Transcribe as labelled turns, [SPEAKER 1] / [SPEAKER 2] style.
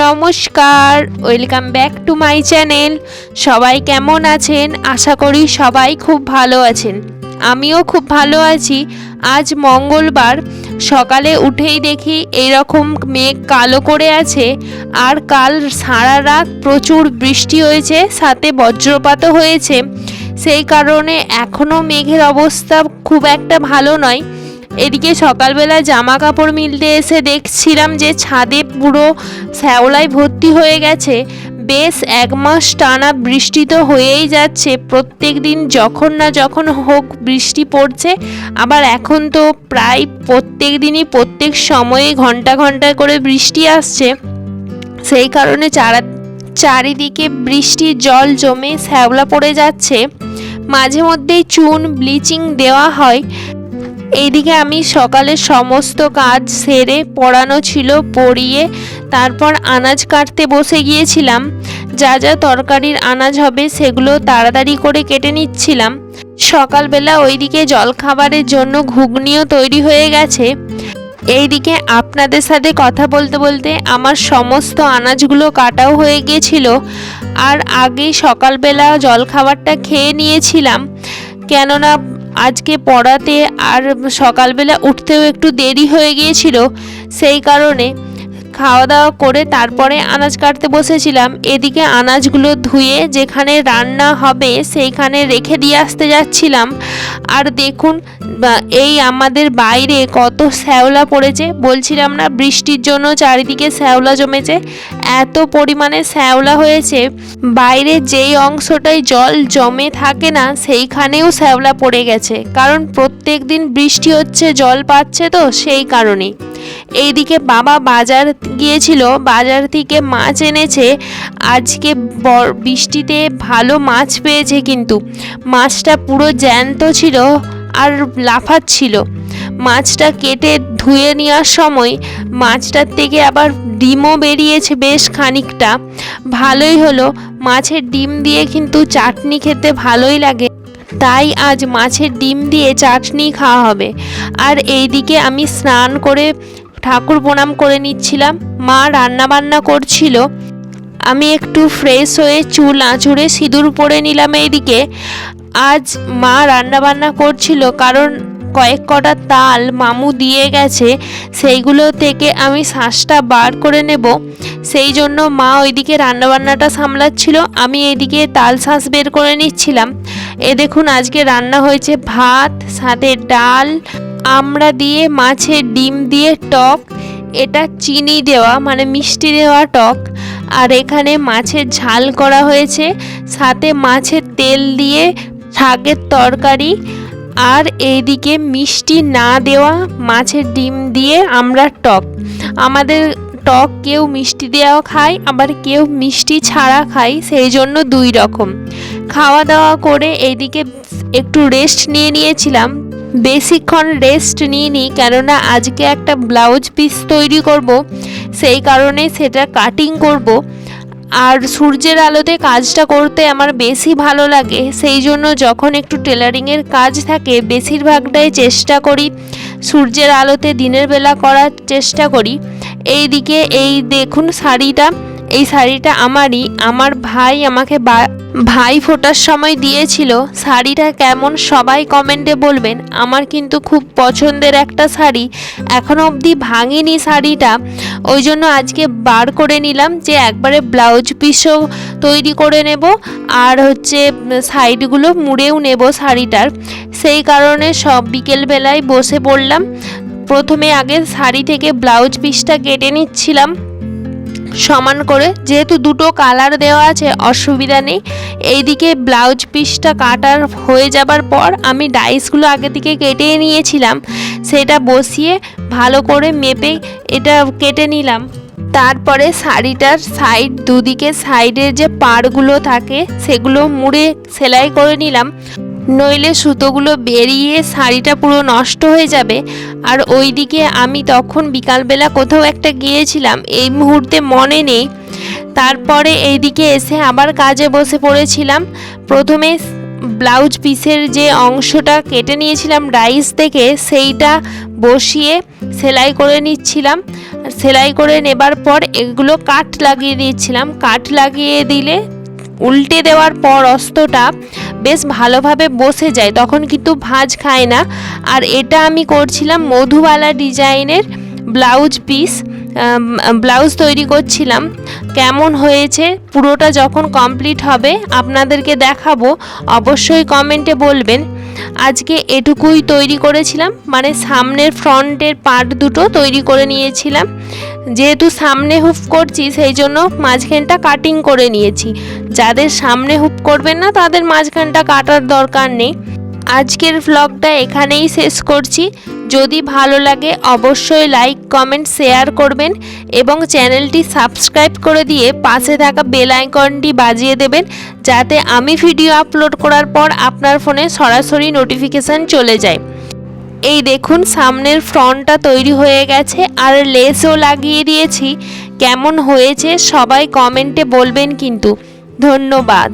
[SPEAKER 1] নমস্কার, welcome back to my channel. সবাই কেমন আছেন? আশা করি সবাই খুব ভালো আছেন। আমিও খুব ভালো আছি। আজ মঙ্গলবার, সকালে উঠেই দেখি এইরকম মেঘ কালো করে আছে। আর কাল সারা রাত প্রচুর বৃষ্টি হয়েছে, সাথে বজ্রপাতও হয়েছে। সেই কারণে এখনও মেঘের অবস্থা খুব একটা ভালো নয়। এদিকে সকালবেলা জামা কাপড় মিলতে এসে দেখছিলাম যে ছাদে পুরো শ্যাওলায় ভর্তি হয়ে গেছে। বেশ 1 মাস টানা বৃষ্টি তো হয়েই যাচ্ছে, প্রত্যেক দিন যখন না যখন হোক বৃষ্টি পড়ছে। আবার এখন তো প্রায় প্রত্যেক দিনই প্রত্যেক সময়ে ঘন্টা ঘন্টা করে বৃষ্টি আসছে। সেই কারণে চারিদিকে বৃষ্টির জল জমে শ্যাওলা পড়ে যাচ্ছে। মাঝে মধ্যেই চুন ব্লিচিং দেওয়া হয়। এইদিকে আমি সকালে সমস্ত কাজ সেরে পড়ানো ছিল, পড়িয়ে তারপর আনাজ কাটতে বসে গিয়েছিলাম। যা যা তরকারির আনাজ হবে সেগুলো তাড়াতাড়ি করে কেটে নিচ্ছিলাম। সকালবেলা ওইদিকে জলখাবারের জন্য ঘুগনিও তৈরি হয়ে গেছে। এইদিকে আপনাদের সাথে কথা বলতে বলতে আমার সমস্ত আনাজগুলো কাটাও হয়ে গিয়েছিল। আর আগে সকালবেলা জলখাবারটা খেয়ে নিয়েছিলাম, কেননা আজকে পড়াতে আর সকালবেলা উঠতেও একটু দেরি হয়ে গিয়েছিল। সেই কারণে খাওয়া দাওয়া করে তারপরে আনাজ কাটতে বসেছিলাম। এদিকে আনাজগুলো ধুয়ে যেখানে রান্না হবে সেইখানে রেখে দিয়ে আসতে যাচ্ছিলাম। আর দেখুন এই আমাদের বাইরে কত শ্যাওলা পড়েছে। বলছিলাম না বৃষ্টির জন্য চারিদিকে শ্যাওলা জমেছে, এত পরিমাণে শ্যাওলা হয়েছে। বাইরে যেই অংশটায় জল জমে থাকে না সেইখানেও শ্যাওলা পড়ে গেছে, কারণ প্রত্যেক দিন বৃষ্টি হচ্ছে, জল পাচ্ছে তো সেই কারণেই। এইদিকে বাবা বাজার গিয়েছিল, বাজার থেকে মাছ এনেছে। আজকে বৃষ্টিতে ভালো মাছ পেয়েছে, কিন্তু মাছটা পুরো জ্যান্ত ছিল আর লাফাচ্ছিল। মাছটা কেটে ধুয়ে নেওয়ার সময় মাছটার থেকে আবার ডিমও বেরিয়েছে বেশ খানিকটা। ভালোই হলো, মাছের ডিম দিয়ে কিন্তু চাটনি খেতে ভালোই লাগে, তাই আজ মাছের ডিম দিয়ে চাটনি খাওয়া হবে। আর এইদিকে আমি স্নান করে ঠাকুর প্রণাম করে নিচ্ছিলাম। মা রান্না বান্না করছিল, আমি একটু ফ্রেশ হয়ে চুল আঁচড়ে সিঁদুর পরে নিলাম। এইদিকে আজ মা রান্না বান্না করছিল, কারণ কয়েক কটা তাল মামু দিয়ে গেছে, সেইগুলো থেকে আমি শাঁসটা বার করে নেব। সেই জন্য মা ওইদিকে রান্নাবান্নাটা সামলাচ্ছিল, আমি এইদিকে তাল শাঁস বের করে নিচ্ছিলাম। এ দেখুন আজকে রান্না হয়েছে ভাত, সাথে ডাল, আমড়া দিয়ে মাছের ডিম দিয়ে টক। এটা চিনি দেওয়া মানে মিষ্টি দেওয়া টক। আর এখানে মাছের ঝাল করা হয়েছে, সাথে মাছের তেল দিয়ে শাকের তরকারি। আর এইদিকে মিষ্টি না দেওয়া মাছের ডিম দিয়ে আমরা টক। আমাদের টক কেউ মিষ্টি দেওয়া খায়, আবার কেউ মিষ্টি ছাড়া খায়, সেই জন্য 2 রকম। খাওয়া দাওয়া করে এইদিকে একটু রেস্ট নিয়েছিলাম। বেশিক্ষণ রেস্ট নিইনি, কেননা আজকে একটা ব্লাউজ পিস তৈরি করব, সেই কারণে সেটা কাটিং করব। আর সূর্যের আলোতে কাজটা করতে আমার বেশি ভালো লাগে, সেই জন্য যখন একটু টেলারিংয়ের কাজ থাকে বেশিরভাগটাই চেষ্টা করি সূর্যের আলোতে দিনের বেলা করার চেষ্টা করি। এইদিকে এই দেখুন শাড়িটা, এই শাড়িটা আমারই, আমার ভাই আমাকে ভাই ফোটার সময় দিয়েছিল। শাড়িটা কেমন সবাই কমেন্টে বলবেন। আমার কিন্তু খুব পছন্দের একটা শাড়ি, এখনও অবধি ভাঙিনি শাড়িটা, ওই জন্য আজকে বার করে নিলাম যে একবারে ব্লাউজ পিসও তৈরি করে নেব, আর সাইডগুলো মুড়েও নেব শাড়িটার। সেই কারণে সব বিকেলবেলায় বসে পড়লাম। প্রথমে আগে শাড়ি থেকে ব্লাউজ পিসটা কেটে নিচ্ছিলাম সমান করে, যেহেতু 2টো কালার দেওয়া আছে অসুবিধা নেই। এইদিকে ব্লাউজ পিসটা কাটার হয়ে যাবার পর আমি ডাইসগুলো আগে থেকে কেটে নিয়েছিলাম, সেটা বসিয়ে ভালো করে মেপে এটা কেটে নিলাম। তারপরে শাড়িটার সাইড দুদিকে সাইডের যে পাড়গুলো থাকে সেগুলো মুড়ে সেলাই করে নিলাম, নইলে সুতোগুলো বেরিয়ে শাড়িটা পুরো নষ্ট হয়ে যাবে। আর ওইদিকে আমি তখন বিকালবেলা কোথাও একটা গিয়েছিলাম, এই মুহূর্তে মনে নেই। তারপরে এইদিকে এসে আবার কাজে বসে পড়েছিলাম। প্রথমে ব্লাউজ পিসের যে অংশটা কেটে নিয়েছিলাম ডাইস থেকে সেইটা বসিয়ে সেলাই করে নিচ্ছিলাম। সেলাই করে নেবার পর এগুলো কাট লাগিয়ে দিচ্ছিলাম। কাট লাগিয়ে দিলে উল্টে দেওয়ার পর অস্তটা বেশ ভালোভাবে বসে যায়, তখন কিন্তু ভাঁজ খায় না। আর এটা আমি করছিলাম মধুবালা ডিজাইনের ব্লাউজ পিস, ব্লাউজ তৈরি করছিলাম। কেমন হয়েছে পুরোটা যখন কমপ্লিট হবে আপনাদেরকে দেখাবো, অবশ্যই কমেন্টে বলবেন। আজকে এটুকুই তৈরি করেছিলাম, মানে সামনের ফ্রন্টের পার্ট দুটো তৈরি করে নিয়েছিলাম। যেহেতু সামনে হুপ করছি সেই জন্য মাঝখানটা কাটিং করে নিয়েছি। যাদের সামনে হুপ করবেন না তাদের মাঝখানটা কাটার দরকার নেই। আজকের ভ্লগটা এখানেই শেষ করছি। যদি ভালো লাগে অবশ্যই লাইক কমেন্ট শেয়ার করবেন এবং চ্যানেলটি সাবস্ক্রাইব করে দিয়ে পাশে থাকা বেল আইকনটি বাজিয়ে দেবেন, যাতে আমি ভিডিও আপলোড করার পর আপনার ফোনে সরাসরি নোটিফিকেশান চলে যায়। এই দেখুন সামনের ফ্রন্টটা তৈরি হয়ে গেছে আর লেসও লাগিয়ে দিয়েছি। কেমন হয়েছে সবাই কমেন্টে বলবেন কিন্তু। ধন্যবাদ।